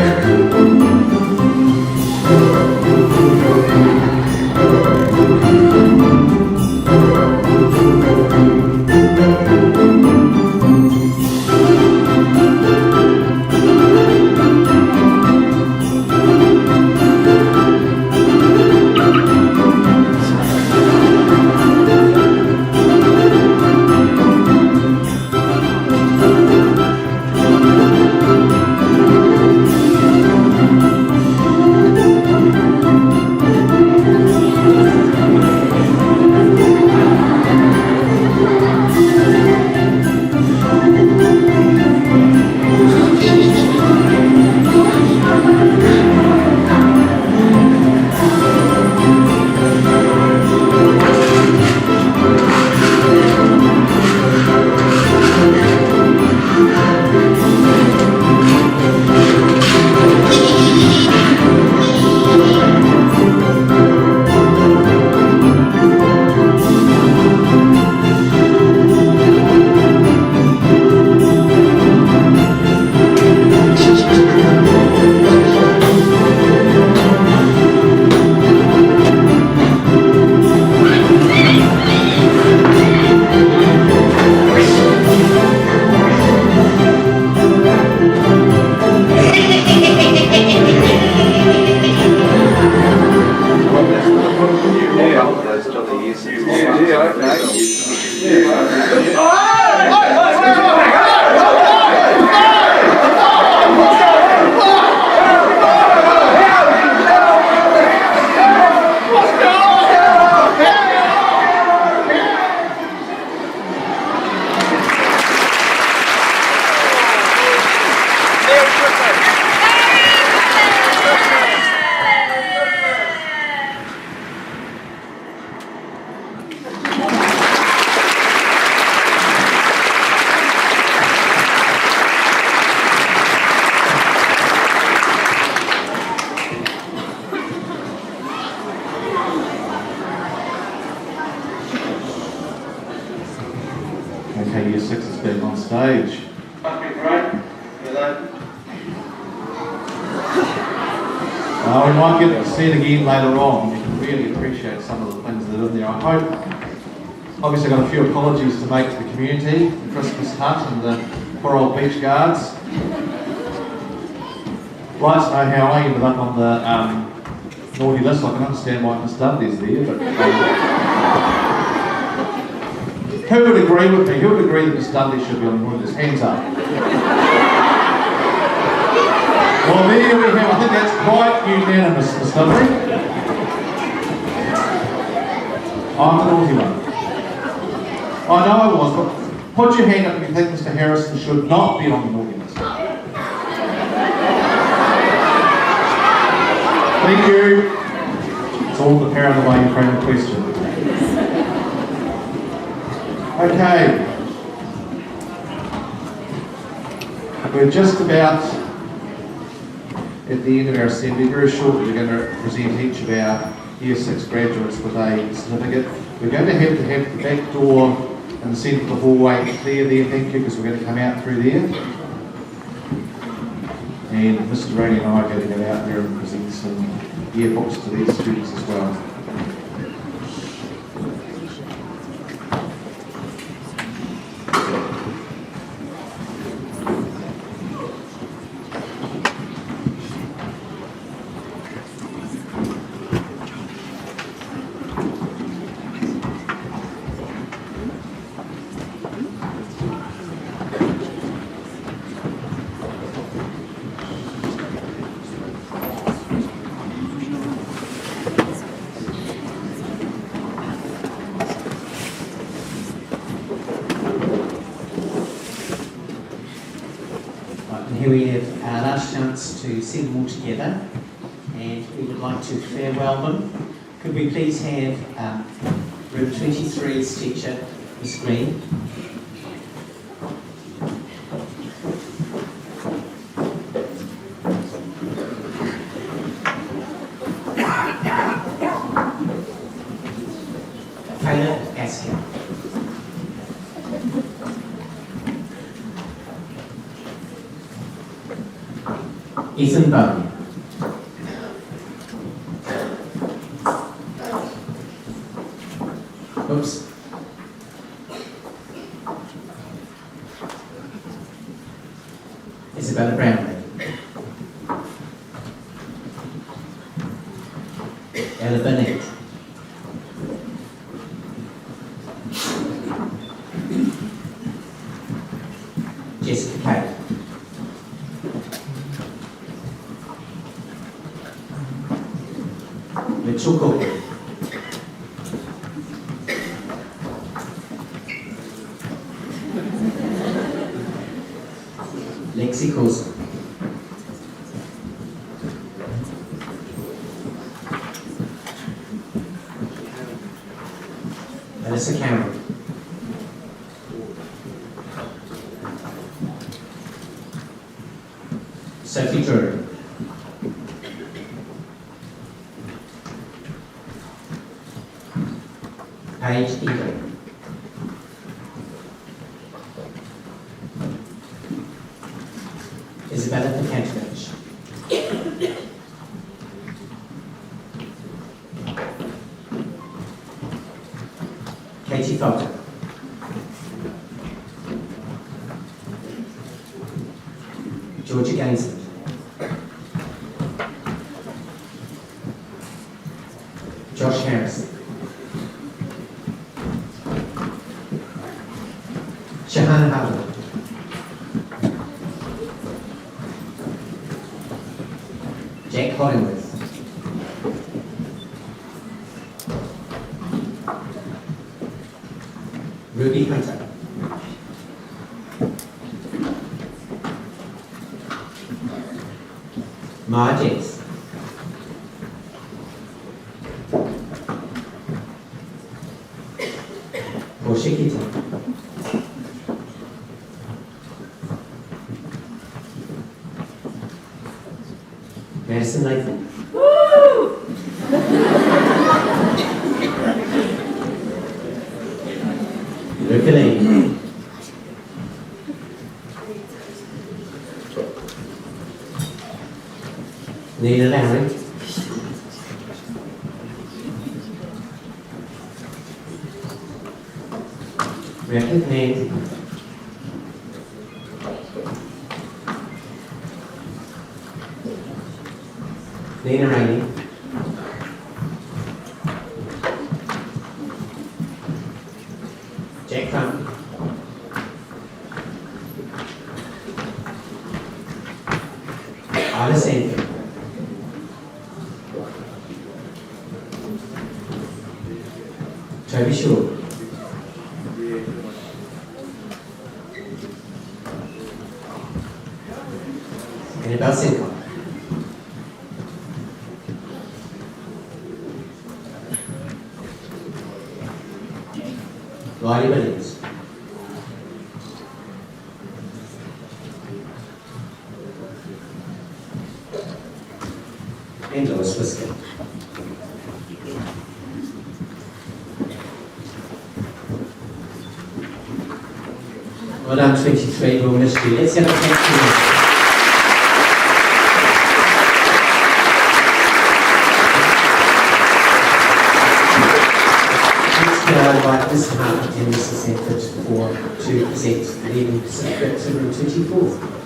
Year 6s being on stage. Must be great. You know, We might get to see it again later on. You can really appreciate some of the things that are in there. I hope, obviously I've got a few apologies to make to the community, the Christmas hut and the poor old beach guards. I'd like to know how I ended up on the naughty list. I can understand why Miss Dudley's there, but who would agree with me? Who would agree that Miss Dudley should be on the naughty list? Hands up. Well, there we have. I think that's quite unanimous, Miss Dudley. I'm the naughty one. I know I was, but put your hand up if you think Mr. Harrison should not be on the naughty list. Thank you. It's all the power of the way you frame the question. Okay. We're just about at the end of our assembly. Very shortly we're going to present each of our Year 6 graduates with a certificate. We're going to have the back door and the centre of the hallway clear there, thank you, because we're going to come out through there. And Mr. Rainey and I are going to go out there and present some yearbooks to these students as well. Here we have our last chance to see them all together, and we would like to farewell them. Could we please have room 23's teacher, Miss Green? Taylor Asker. Ethan Bowen. Oops. Isabella Brownlee. Ella Burnett. Jessica Kay. Mitchell Cook. Lexi Coulson. Melissa Cameron. Sophie Drury. Paige Eagle. Isabella Pekantovich. Katie Felton. Georgia Gainsland. Josh Harrison. Shahana Howard. Jake Hollingworth. Ruby Hunter. Ma Jakes. Portia Keaton. Madison Lathan. Luca Lee. Nina Larry. Rebecca Name. Nina Rainey. Jack Crump. Isla Sanford. Toby Shaw. Annabelle Sincock. Riley Williams. And Lois Whisker. Well done, 23, we'll miss you. Let's have a thank you. By this department and Mr. Sanford to present leading script 724.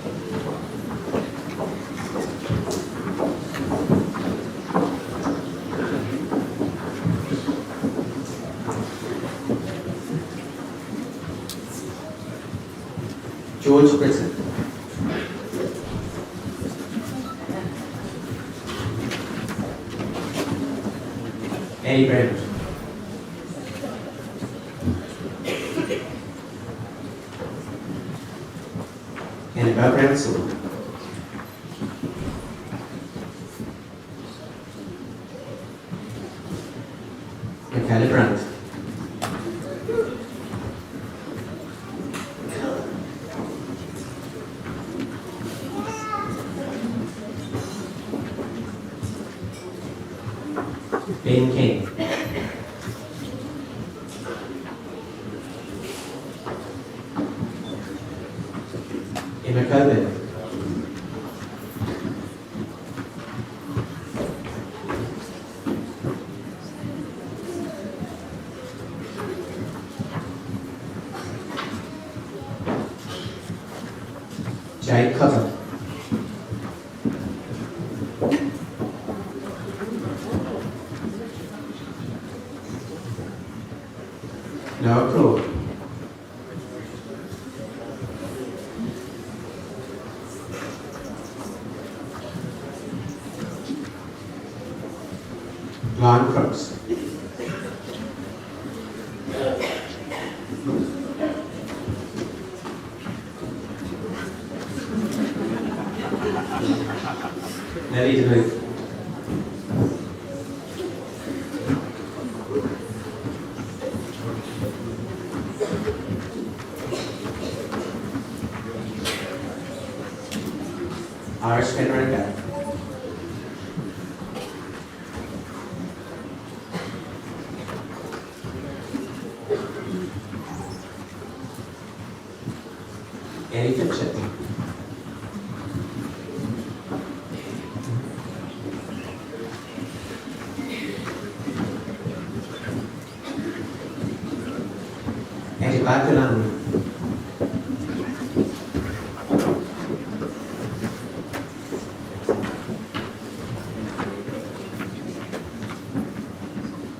George Britton. Annie Brown. Annabelle Bransell. Michaela Brandt. Ben King. Emma Coburn. Jade Cotter. Noah Crow. Lon Crooks. Nelly DeMuth. Iris Penrose. Annie Fitchett. Annie Bartolani.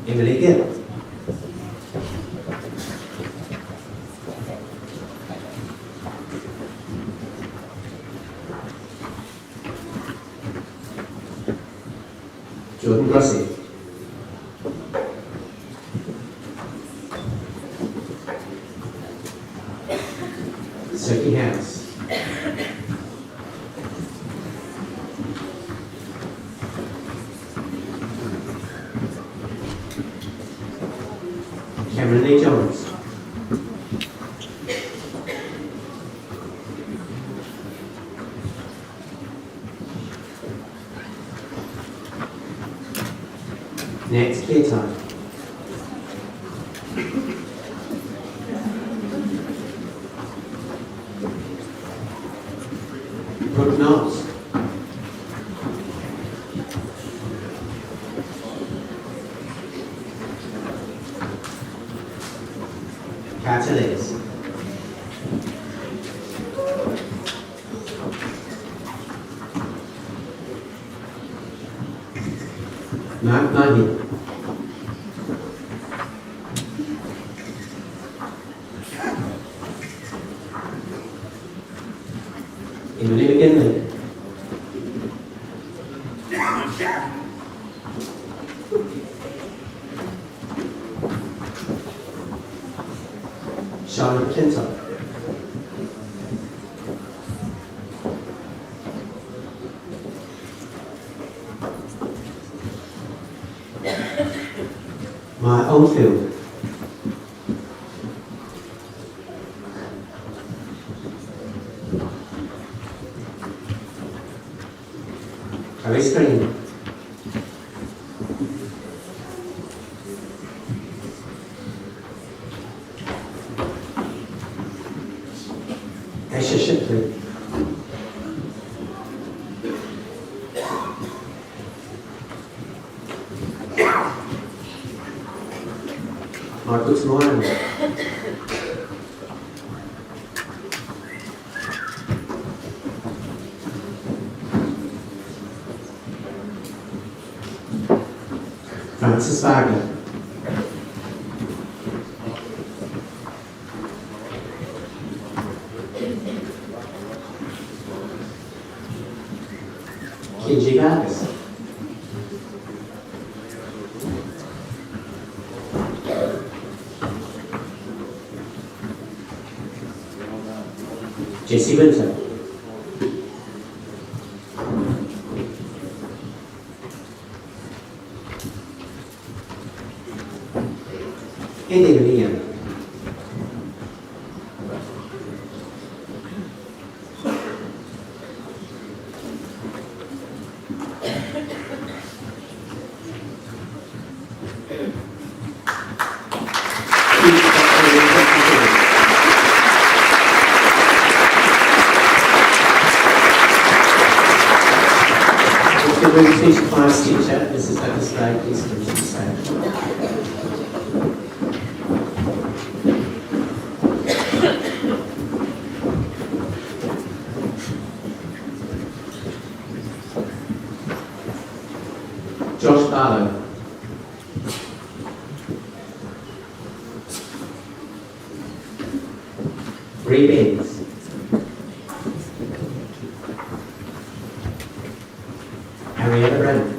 Emily Gill. Jordan Grossi. Sophie House. Cameron Lee Jones. Next clear time. Brooke Knowles. Mark Mahi. Emily McKinley. Charlotte McClintock. My Oldfield. Alice Green. Asher Shipley. Michael Tamara. Francis Wagner. Kenji Vargas. Jesse Winter. Andy William. The Room 25 teacher, Mrs. Douglas Gray, please come to the stage. Josh Barlow. Bree Benz. Henrietta Brown.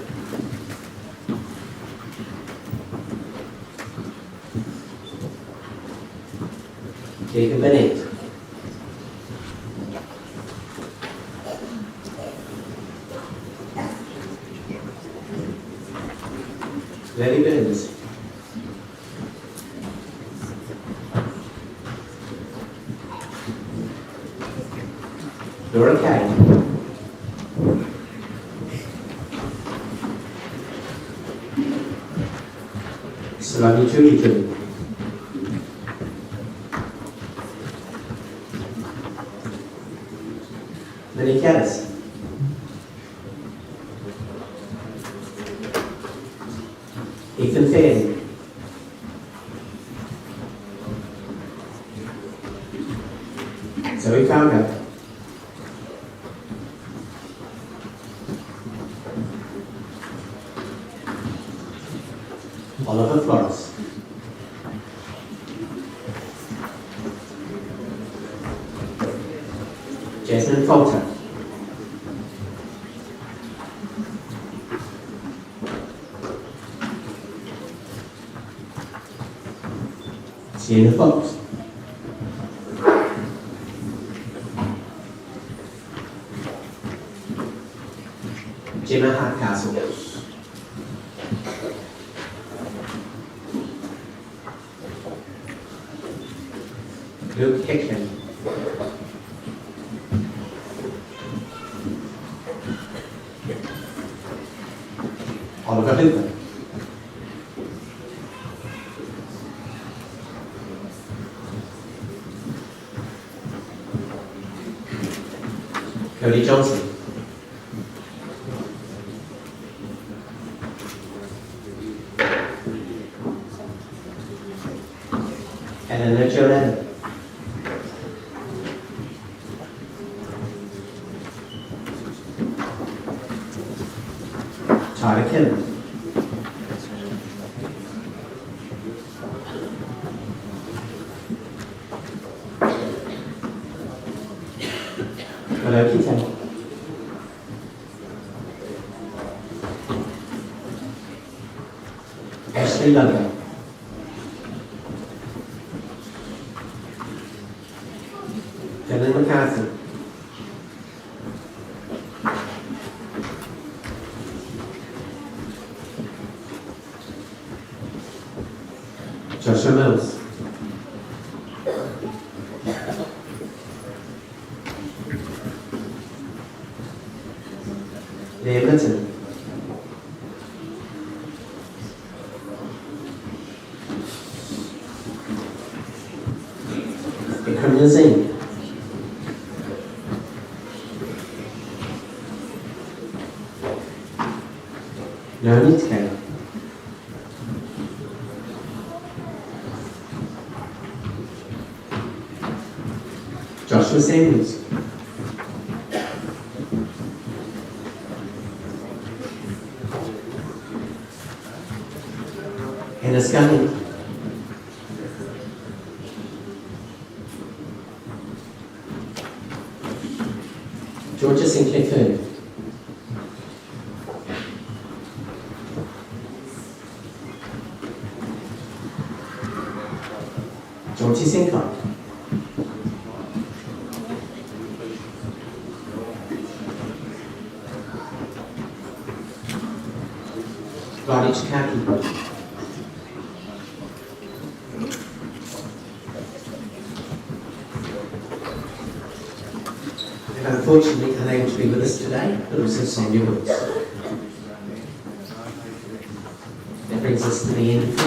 Jacob Bennett. Lily Burns. Laura Kay. Salami Julie. Lily Caddis. Ethan Fairley. Zoe Fargo. Oliver Flores. Jasmine Coulter. Sienna Fox. Gemma Hardcastle. Luke Hickman. Oliver Hooper. Cody Johnson. Eleanor Jolene. Tyler Kim. Hello, Kita. Ashley Lover. Helen McCarthy. Joshua Mills. Liam Litton. Ikram Yazim. Naomi Taylor. Joshua Samuels. Hannah Scully. Georgia Sinclair Fern. Georgie Sinclair. Roddy Chikaki. And unfortunately unable to be with us today, but also Sonia Woods. That brings us to the end of it.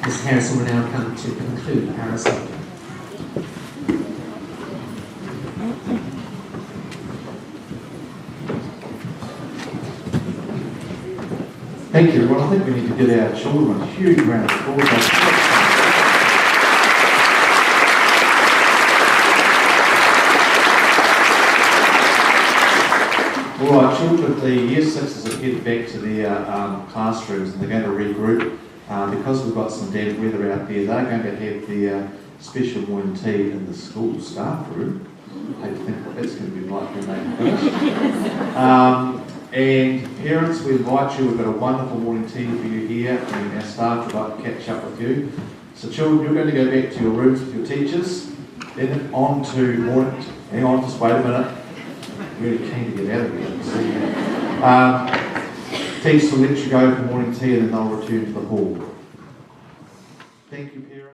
Ms. Harrison will now come to conclude our assembly. Thank you, everyone. I think we need to give our children a huge round of applause. All right, children, the Year 6s have headed back to their classrooms and they're going to regroup. Because we've got some damp weather out there, they're going to have their special morning tea in the school staff room. I hate to think what that's going to be like when they finish. And parents, we invite you, we've got a wonderful morning tea for you here, and our staff would like to catch up with you. So children, you're going to go back to your rooms with your teachers, then on to morning, hang on, just wait a minute. Really keen to get out of here. Teachers will let you go for morning tea and then they'll return to the hall. Thank you, parents.